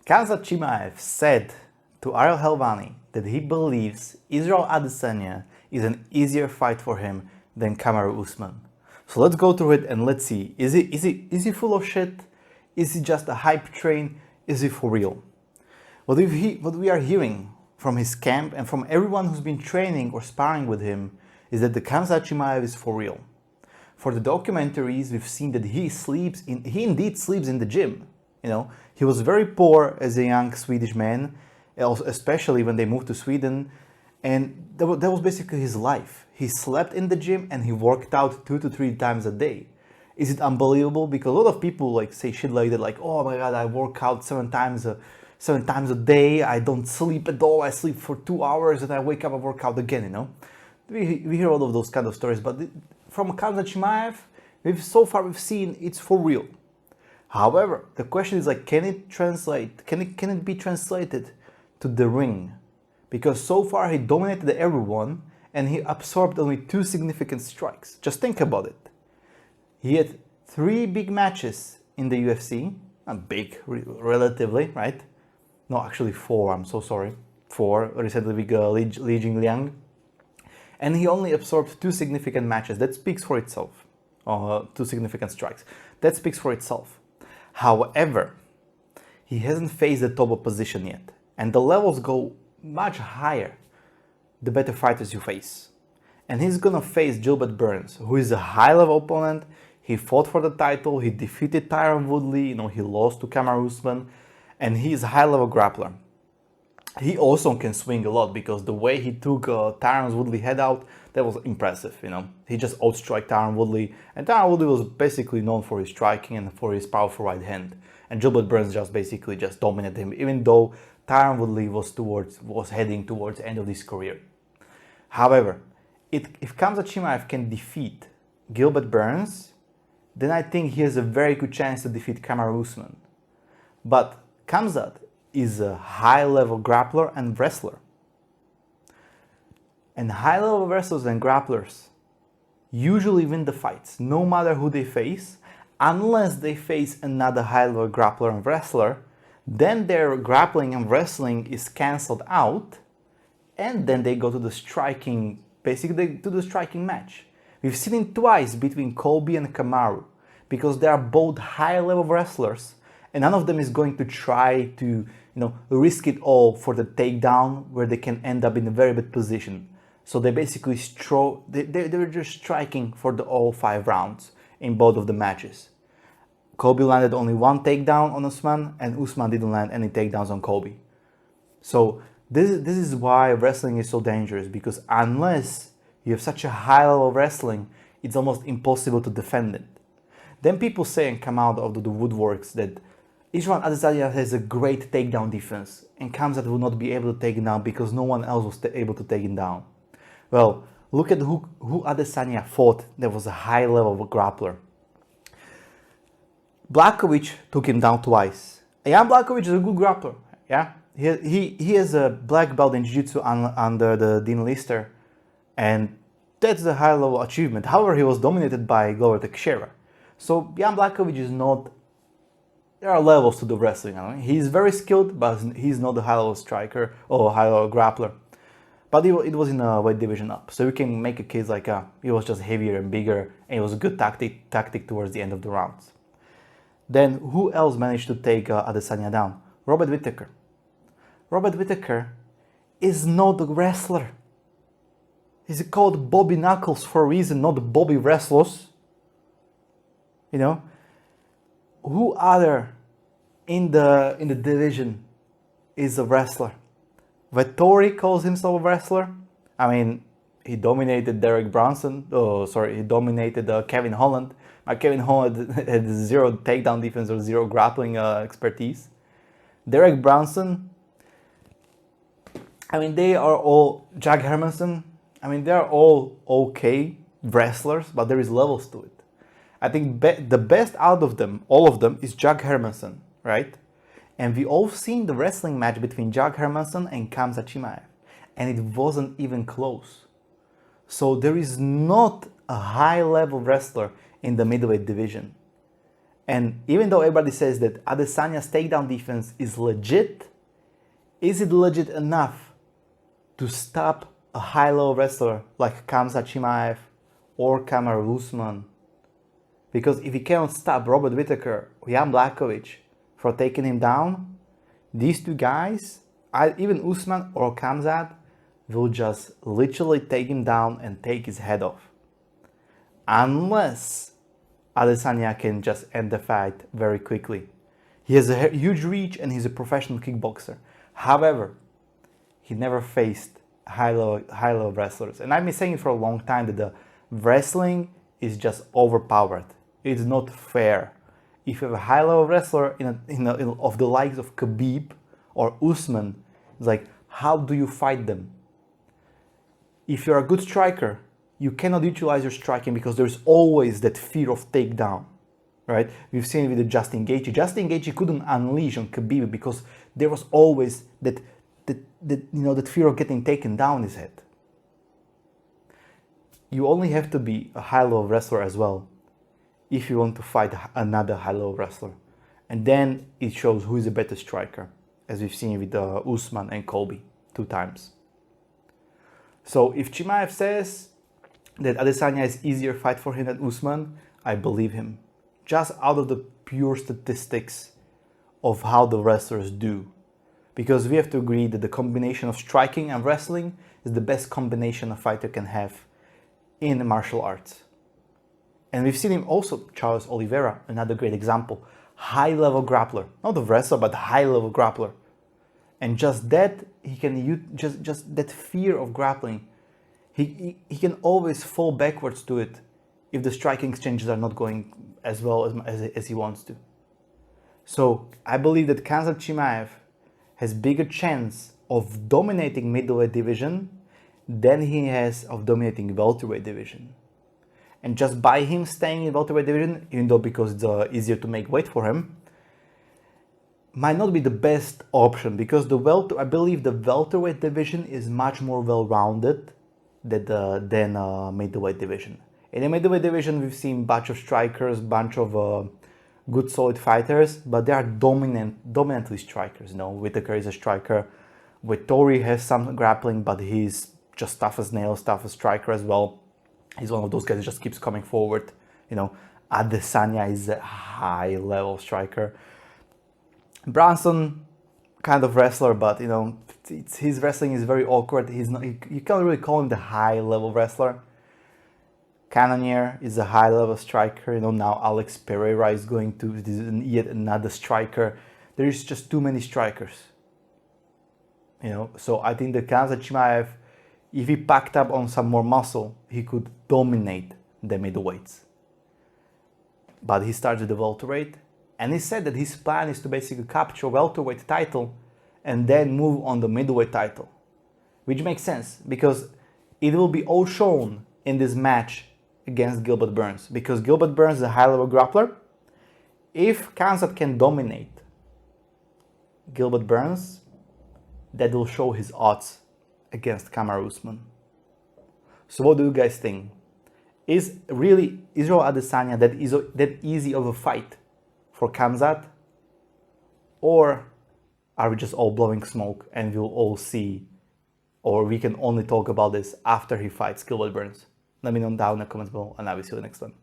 Khamzat Chimaev said to Ariel Helwani that he believes Israel Adesanya is an easier fight for him than Kamaru Usman. So let's go through it and let's see, is he full of shit? Is he just a hype train? Is he for real? What we are hearing from his camp and from everyone who's been training or sparring with him is that the Khamzat Chimaev is for real. For the documentaries, we've seen that he indeed sleeps in the gym. You know, he was very poor as a young Swedish man, especially when they moved to Sweden, and that was basically his life. He slept in the gym and he worked out 2 to 3 times a day. Is it unbelievable? Because a lot of people like say shit like that, like, oh my god, I work out 7 times a day, I don't sleep at all, I sleep for 2 hours and I wake up and work out again, you know. We hear all of those kind of stories, but from Khamzat Chimaev, we've seen it's for real. However, the question is like, can it be translated to the ring? Because so far he dominated everyone and he absorbed only 2 significant strikes. Just think about it. He had 3 big matches in the UFC, big relatively, right? No, actually 4, I'm so sorry. 4, recently with Li Jingliang. And he only absorbed 2 significant matches. That speaks for itself. 2 significant strikes. That speaks for itself. However, he hasn't faced the top opposition yet. And the levels go much higher the better fighters you face. And he's gonna face Gilbert Burns, who is a high-level opponent. He fought for the title, he defeated Tyron Woodley, you know, he lost to Kamaru Usman, and he is a high-level grappler. He also can swing a lot because the way he took Tyron Woodley's head out, that was impressive, you know. He just outstriked Tyron Woodley, and Tyron Woodley was basically known for his striking and for his powerful right hand. And Gilbert Burns just dominated him, even though Tyron Woodley was heading towards the end of his career. However, if Khamzat Chimaev can defeat Gilbert Burns, then I think he has a very good chance to defeat Kamaru Usman. But Khamzat is a high-level grappler and wrestler. And high-level wrestlers and grapplers usually win the fights, no matter who they face, unless they face another high-level grappler and wrestler. Then their grappling and wrestling is cancelled out, and then they go to the striking, basically to the striking match. We've seen it twice between Colby and Kamaru, because they are both high-level wrestlers, and none of them is going to try to, risk it all for the takedown, where they can end up in a very bad position. So they basically they're just striking for the all 5 rounds in both of the matches. Colby landed only 1 takedown on Usman, and Usman didn't land any takedowns on Colby. So this is why wrestling is so dangerous, because unless you have such a high level of wrestling, it's almost impossible to defend it. Then people say and come out of the woodworks that Israel Adesanya has a great takedown defense, and Khamzat will not be able to take him down because no one else was able to take him down. Well, look at who Adesanya fought that was a high level grappler. Blachowicz took him down twice. Jan Blachowicz is a good grappler. Yeah, he has a black belt in jiu-jitsu under the Dean Lister, and that's a high level achievement. However, he was dominated by Glover Teixeira. So Jan Blachowicz is not. There are levels to the wrestling. He's very skilled, but he's not a high level striker or high level grappler. But it was in a weight division up, so you can make a case like he was just heavier and bigger, and it was a good tactic towards the end of the rounds. Then who else managed to take Adesanya down? Robert Whittaker. Robert Whittaker is not a wrestler. He's called Bobby Knuckles for a reason, not Bobby Wrestlers. Who other in the division is a wrestler? Vettori calls himself a wrestler. I mean, he dominated Derek Brunson. He dominated Kevin Holland. Kevin Holland had 0 takedown defense or 0 grappling expertise. Derek Brunson, they are all, Jack Hermanson, they are all okay wrestlers, but there is levels to it. I think the best out of them, all of them, is Jack Hermanson, right? And we all seen the wrestling match between Jack Hermanson and Khamzat Chimaev, and it wasn't even close. So there is not a high-level wrestler in the middleweight division. And even though everybody says that Adesanya's takedown defense is legit, is it legit enough to stop a high-level wrestler like Khamzat Chimaev or Kamaru Usman? Because if he cannot stop Robert Whittaker or Jan Blachowicz for taking him down, these two guys, even Usman or Khamzat, will just literally take him down and take his head off. Unless Adesanya can just end the fight very quickly. He has a huge reach and he's a professional kickboxer. However, he never faced high-level wrestlers. And I've been saying for a long time that the wrestling is just overpowered. It's not fair. If you have a high-level wrestler of the likes of Khabib or Usman, it's like, how do you fight them? If you're a good striker, you cannot utilize your striking because there's always that fear of takedown, right? We've seen it with the Justin Gaethje. Justin Gaethje couldn't unleash on Khabib because there was always that fear of getting taken down his head. You only have to be a high-level wrestler as well if you want to fight another high-level wrestler. And then it shows who is a better striker, as we've seen with Usman and Colby 2 times. So if Chimaev says that Adesanya is easier fight for him than Usman, I believe him. Just out of the pure statistics of how the wrestlers do. Because we have to agree that the combination of striking and wrestling is the best combination a fighter can have in martial arts. And we've seen him also, Charles Oliveira, another great example. High-level grappler. Not a wrestler, but high-level grappler. And just that, he can use just that fear of grappling. He can always fall backwards to it if the striking exchanges are not going as well as he wants to. So I believe that Khamzat Chimaev has bigger chance of dominating middleweight division than he has of dominating welterweight division. And just by him staying in welterweight division, even though because it's easier to make weight for him, might not be the best option because I believe the welterweight division is much more well-rounded than middleweight division. In the middleweight division, we've seen a bunch of strikers, bunch of good solid fighters, but they are dominantly strikers. You know, Whittaker is a striker. Vettori has some grappling, but he's just tough as nails, tough as striker as well. He's one of those guys that just keeps coming forward. You know, Adesanya is a high-level striker. Brunson, kind of wrestler, but you know, his wrestling is very awkward. You can't really call him the high-level wrestler. Cannonier is a high-level striker. You know, now Alex Pereira is going to yet another striker. There is just too many strikers. You know, so I think that Khamzat Chimaev, if he packed up on some more muscle, he could dominate the middleweights. But he starts with the welterweight, and he said that his plan is to basically capture welterweight title and then move on the middleweight title, which makes sense because it will be all shown in this match against Gilbert Burns, because Gilbert Burns is a high-level grappler. If Khamzat can dominate Gilbert Burns, that will show his odds against Kamaru Usman. So what do you guys think? Is really Israel Adesanya that easy of a fight for Khamzat? Or are we just all blowing smoke and we'll all see, or we can only talk about this after he fights Gilbert Burns? Let me know down in the comments below, and I will see you next time.